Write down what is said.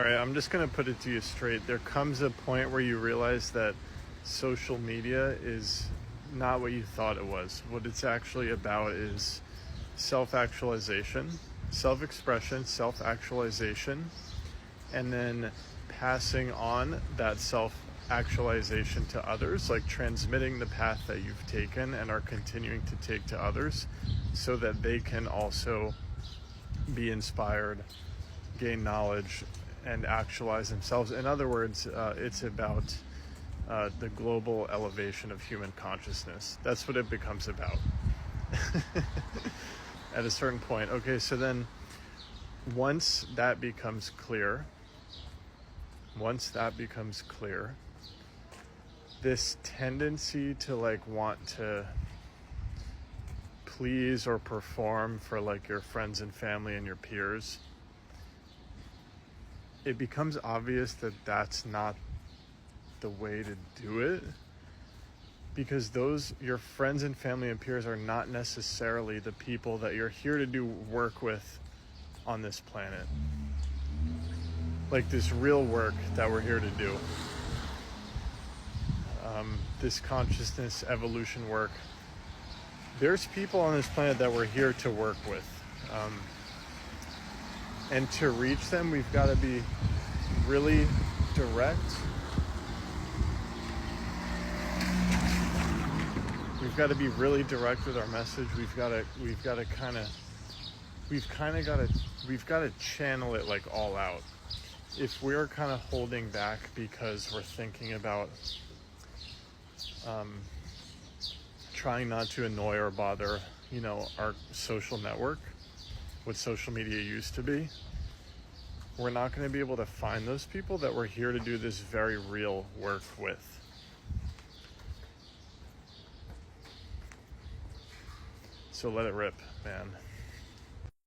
All right, I'm just going to put it to you straight. There comes a point where you realize that social media is not what you thought it was. What it's actually about is self actualization, self expression, self actualization, and then passing on that self actualization to others, like transmitting the path that you've taken and are continuing to take to others so that they can also be inspired, gain knowledge, and actualize themselves. In other words, it's about the global elevation of human consciousness. That's what it becomes about at a certain point. Okay, so then once that becomes clear, this tendency to like want to please or perform for like your friends and family and your peers, it becomes obvious that that's not the way to do it, because your friends and family and peers are not necessarily the people that you're here to do work with on this planet. Like this real work that we're here to do, this consciousness evolution work. There's people on this planet that we're here to work with, and to reach them, we've got to be really direct. We've got to be really direct with our message. We've got to channel it like all out. If we're kind of holding back because we're thinking about trying not to annoy or bother, our social network, what social media used to be, we're not going to be able to find those people that we're here to do this very real work with. So let it rip, man.